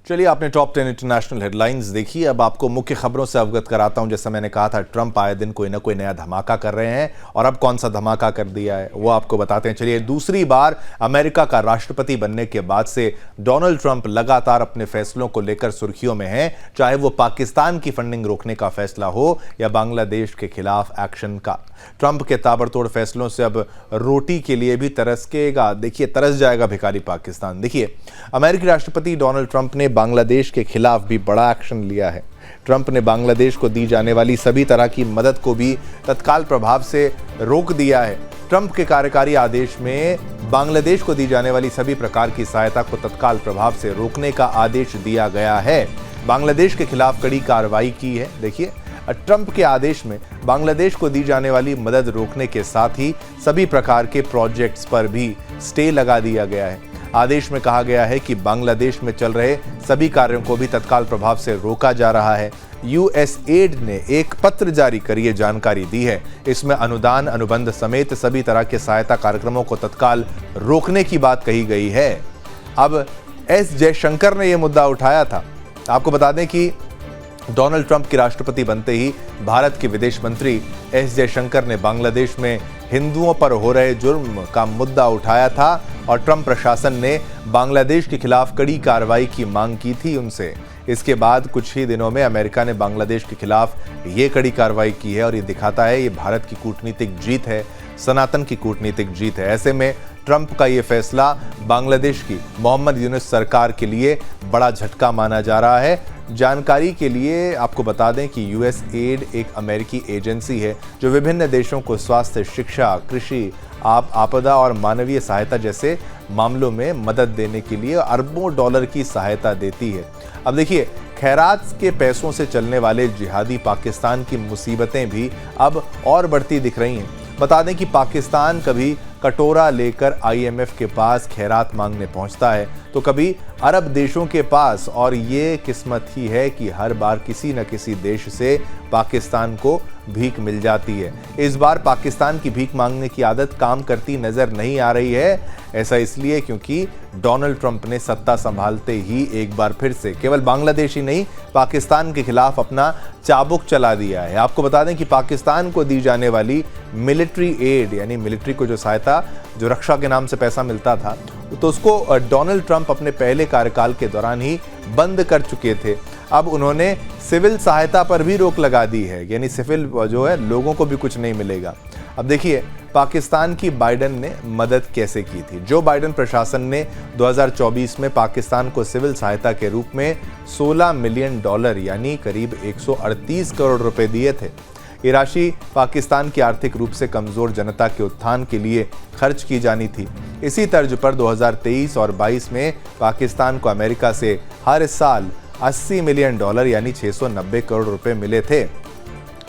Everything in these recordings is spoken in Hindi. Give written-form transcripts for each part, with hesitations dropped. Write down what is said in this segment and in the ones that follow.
चलिए, आपने टॉप 10 इंटरनेशनल हेडलाइंस देखी। अब आपको मुख्य खबरों से अवगत कराता हूं। जैसा मैंने कहा था, ट्रंप आए दिन कोई ना कोई नया धमाका कर रहे हैं और अब कौन सा धमाका कर दिया है वो आपको बताते हैं। चलिए, दूसरी बार अमेरिका का राष्ट्रपति बनने के बाद से डोनाल्ड ट्रंप लगातार अपने फैसलों को लेकर सुर्खियों में हैं, चाहे वो पाकिस्तान की फंडिंग रोकने का फैसला हो या बांग्लादेश के खिलाफ एक्शन का। ट्रंप के ताबड़तोड़ फैसलों से अब रोटी के लिए भी तरसकेगा। देखिए, तरस जाएगा भिखारी पाकिस्तान। देखिए, अमेरिकी राष्ट्रपति डोनाल्ड ट्रंप ने बांग्लादेश के खिलाफ भी बड़ा एक्शन लिया है। ट्रंप ने बांग्लादेश को दी जाने वाली सभी तरह की मदद को भी तत्काल प्रभाव से रोक दिया है। ट्रंप के कार्यकारी आदेश में बांग्लादेश को दी जाने वाली सभी प्रकार की सहायता को तत्काल प्रभाव से रोकने का आदेश दिया गया है। बांग्लादेश के खिलाफ कड़ी कार्रवाई की है। देखिए, ट्रंप के आदेश में बांग्लादेश को दी जाने वाली मदद रोकने के साथ ही सभी प्रकार के प्रोजेक्ट्स पर भी स्टे लगा दिया गया है। आदेश में कहा गया है कि बांग्लादेश में चल रहे सभी कार्यों को भी तत्काल प्रभाव से रोका जा रहा है। यूएसएड ने एक पत्र जारी कर ये जानकारी दी है। इसमें अनुदान अनुबंध समेत सभी तरह के सहायता कार्यक्रमों को तत्काल रोकने की बात कही गई है। अब एस जयशंकर ने यह मुद्दा उठाया था। आपको बता दें कि डोनाल्ड ट्रंप के राष्ट्रपति बनते ही भारत के विदेश मंत्री एस जयशंकर ने बांग्लादेश में हिंदुओं पर हो रहे जुर्म का मुद्दा उठाया था और ट्रंप प्रशासन ने बांग्लादेश के खिलाफ कड़ी कार्रवाई की मांग की थी उनसे। इसके बाद कुछ ही दिनों में अमेरिका ने बांग्लादेश के खिलाफ ये कड़ी कार्रवाई की है और ये दिखाता है ये भारत की कूटनीतिक जीत है, सनातन की कूटनीतिक जीत है। ऐसे में ट्रंप का ये फैसला बांग्लादेश की मोहम्मद यूनुस सरकार के लिए बड़ा झटका माना जा रहा है। जानकारी के लिए आपको बता दें कि यूएसएड एक अमेरिकी एजेंसी है जो विभिन्न देशों को स्वास्थ्य, शिक्षा, कृषि, आपदा और मानवीय सहायता जैसे मामलों में मदद देने के लिए अरबों डॉलर की सहायता देती है। अब देखिए, खैरात के पैसों से चलने वाले जिहादी पाकिस्तान की मुसीबतें भी अब और बढ़ती दिख रही हैं। बता दें कि पाकिस्तान कभी कटोरा लेकर आईएमएफ के पास खैरात मांगने पहुंचता है तो कभी अरब देशों के पास, और ये किस्मत ही है कि हर बार किसी न किसी देश से पाकिस्तान को भीख मिल जाती है। इस बार पाकिस्तान की भीख मांगने की आदत काम करती नजर नहीं आ रही है। ऐसा इसलिए क्योंकि डोनाल्ड ट्रंप ने सत्ता संभालते ही एक बार फिर से केवल बांग्लादेश ही नहीं, पाकिस्तान के खिलाफ अपना चाबुक चला दिया है। आपको बता दें कि पाकिस्तान को दी जाने वाली मिलिट्री एड, यानी मिलिट्री को जो सहायता, जो रक्षा के नाम से पैसा मिलता था, तो उसको डोनाल्ड ट्रंप अपने पहले कार्यकाल के दौरान ही बंद कर चुके थे। अब उन्होंने सिविल सहायता पर भी रोक लगा दी है, यानी सिविल जो है लोगों को भी कुछ नहीं मिलेगा। अब देखिए, पाकिस्तान की बाइडेन ने मदद कैसे की थी। जो बाइडेन प्रशासन ने 2024 में पाकिस्तान को सिविल सहायता के रूप में $16 मिलियन यानी करीब 138 करोड़ रुपए दिए थे। ये राशि पाकिस्तान की आर्थिक रूप से कमजोर जनता के उत्थान के लिए खर्च की जानी थी। इसी तर्ज पर 2023 और 22 में पाकिस्तान को अमेरिका से हर साल $80 मिलियन यानी 690 करोड़ रुपए मिले थे।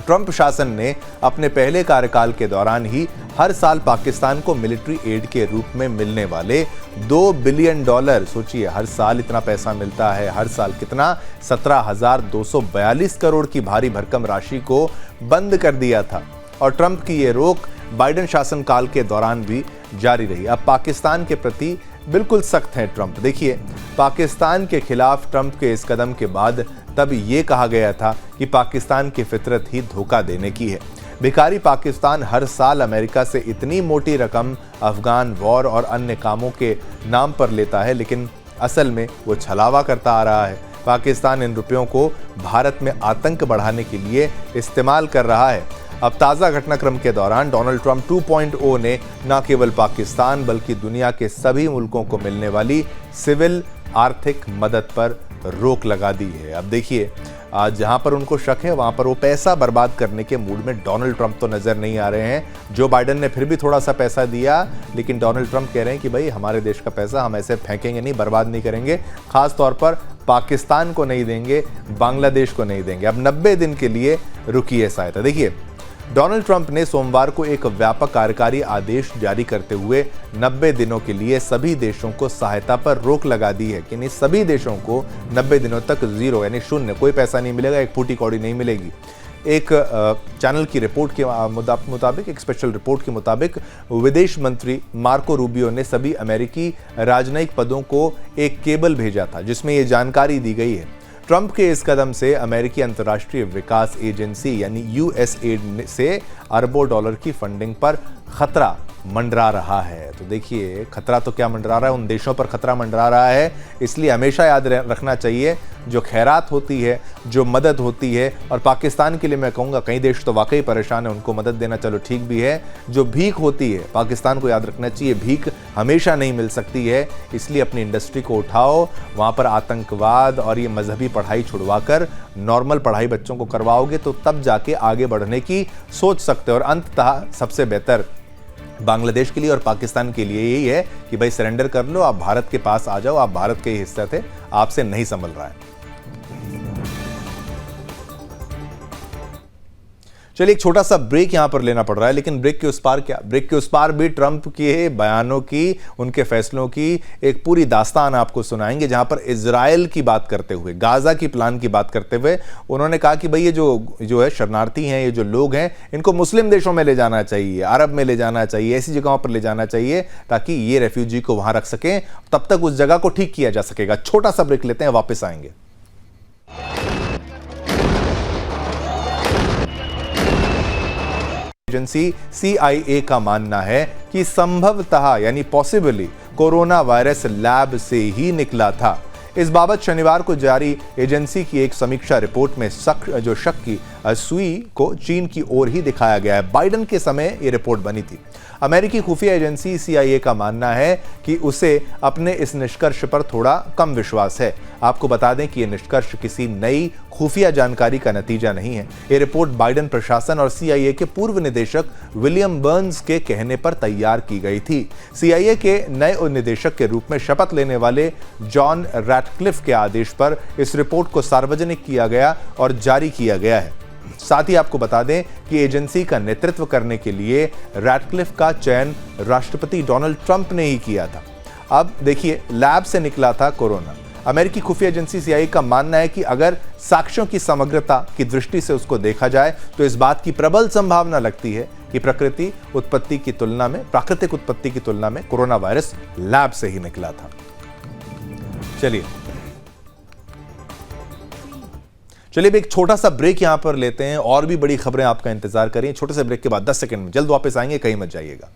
ट्रंप शासन ने अपने पहले कार्यकाल के दौरान ही हर साल पाकिस्तान को मिलिट्री एड के रूप में मिलने वाले $2 बिलियन, सोचिए हर साल इतना पैसा मिलता है, हर साल कितना, 17,242 करोड़ की भारी भरकम राशि को बंद कर दिया था। और ट्रंप की ये रोक बाइडेन शासनकाल के दौरान भी जारी रही। अब पाकिस्तान के प्रति बिल्कुल सख्त हैं ट्रंप। देखिए, पाकिस्तान के खिलाफ ट्रंप के इस कदम के बाद तब ये कहा गया था कि पाकिस्तान की फितरत ही धोखा देने की है। भिखारी पाकिस्तान हर साल अमेरिका से इतनी मोटी रकम अफगान वॉर और अन्य कामों के नाम पर लेता है, लेकिन असल में वो छलावा करता आ रहा है। पाकिस्तान इन रुपयों को भारत में आतंक बढ़ाने के लिए इस्तेमाल कर रहा है। अब ताज़ा घटनाक्रम के दौरान डोनाल्ड ट्रंप 2.0 ने न केवल पाकिस्तान बल्कि दुनिया के सभी मुल्कों को मिलने वाली सिविल आर्थिक मदद पर रोक लगा दी है। अब देखिए, जहां पर उनको शक है वहां पर वो पैसा बर्बाद करने के मूड में डोनाल्ड ट्रंप तो नजर नहीं आ रहे हैं। जो बाइडेन ने फिर भी थोड़ा सा पैसा दिया, लेकिन डोनाल्ड ट्रंप कह रहे हैं कि भाई हमारे देश का पैसा हम ऐसे फेंकेंगे नहीं, बर्बाद नहीं करेंगे, खास तौर पर पाकिस्तान को नहीं देंगे, बांग्लादेश को नहीं देंगे। अब 90 दिन के लिए रुकी है सहायता। देखिए, डोनाल्ड ट्रंप ने सोमवार को एक व्यापक कार्यकारी आदेश जारी करते हुए 90 दिनों के लिए सभी देशों को सहायता पर रोक लगा दी है कि सभी देशों को 90 दिनों तक जीरो यानी शून्य, कोई पैसा नहीं मिलेगा, एक फूटी कौड़ी नहीं मिलेगी। एक चैनल की रिपोर्ट के मुताबिक, एक स्पेशल रिपोर्ट के मुताबिक, विदेश मंत्री मार्को रूबियो ने सभी अमेरिकी राजनयिक पदों को एक केबल भेजा था जिसमें यह जानकारी दी गई है। ट्रंप के इस कदम से अमेरिकी अंतर्राष्ट्रीय विकास एजेंसी यानी यूएसएड से अरबों डॉलर की फंडिंग पर खतरा मंडरा रहा है। तो देखिए, खतरा तो क्या मंडरा रहा है, उन देशों पर खतरा मंडरा रहा है। इसलिए हमेशा याद रखना चाहिए, जो खैरात होती है, जो मदद होती है, और पाकिस्तान के लिए मैं कहूँगा कई देश तो वाकई परेशान है, उनको मदद देना चलो ठीक भी है। जो भीख होती है, पाकिस्तान को याद रखना चाहिए, भीख हमेशा नहीं मिल सकती है। इसलिए अपनी इंडस्ट्री को उठाओ, वहाँ पर आतंकवाद और ये मजहबी पढ़ाई छुड़वा कर नॉर्मल पढ़ाई बच्चों को करवाओगे तो तब जाके आगे बढ़ने की सोच सकते हो। और अंततः सबसे बेहतर बांग्लादेश के लिए और पाकिस्तान के लिए यही है कि भाई सरेंडर कर लो, आप भारत के पास आ जाओ, आप भारत के ही हिस्सा थे, आपसे नहीं संभल रहा है। चलिए, एक छोटा सा ब्रेक यहां पर लेना पड़ रहा है, लेकिन ब्रेक के उस पार क्या, ब्रेक के उस पार भी ट्रंप के बयानों की, उनके फैसलों की एक पूरी दास्तान आपको सुनाएंगे, जहां पर इजराइल की बात करते हुए, गाजा की प्लान की बात करते हुए उन्होंने कहा कि भाई ये जो है शरणार्थी हैं, ये जो लोग हैं, इनको मुस्लिम देशों में ले जाना चाहिए, अरब में ले जाना चाहिए, ऐसी जगहों पर ले जाना चाहिए ताकि ये रेफ्यूजी को वहां रख सकें, तब तक उस जगह को ठीक किया जा सकेगा। छोटा सा ब्रेक लेते हैं, वापस आएंगे। एजेंसी CIA का मानना है कि संभवतः यानी पॉसिबली कोरोना वायरस लैब से ही निकला था। इस बाबत शनिवार को जारी एजेंसी की एक समीक्षा रिपोर्ट में शक की सुई को चीन की ओर ही दिखाया गया है। बाइडेन के समय यह रिपोर्ट बनी थी। अमेरिकी खुफिया एजेंसी CIA का मानना है कि उसे अपने इस निष्कर्ष पर थोड़ा कम विश्वास है। आपको बता दें कि यह निष्कर्ष किसी नई खुफिया जानकारी का नतीजा नहीं है। यह रिपोर्ट बाइडेन प्रशासन और CIA के पूर्व निदेशक विलियम बर्न्स के कहने पर तैयार की गई थी। CIA के नए निदेशक के रूप में शपथ लेने वाले जॉन रैटक्लिफ के आदेश पर इस रिपोर्ट को सार्वजनिक किया गया और जारी किया गया है। साथ ही आपको बता दें कि एजेंसी का नेतृत्व करने के लिए रैटक्लिफ का चयन राष्ट्रपति डोनाल्ड ट्रंप ने ही किया था। अब देखिए, लैब से निकला था कोरोना। अमेरिकी खुफिया एजेंसी CIA का मानना है कि अगर साक्ष्यों की समग्रता की दृष्टि से उसको देखा जाए तो इस बात की प्रबल संभावना लगती है कि प्राकृतिक उत्पत्ति की तुलना में कोरोना वायरस लैब से ही निकला था। चलिए एक छोटा सा ब्रेक यहां पर लेते हैं, और भी बड़ी खबरें आपका इंतजार करें। छोटे से ब्रेक के बाद 10 सेकंड में जल्द वापस आएंगे, कहीं मत जाइएगा।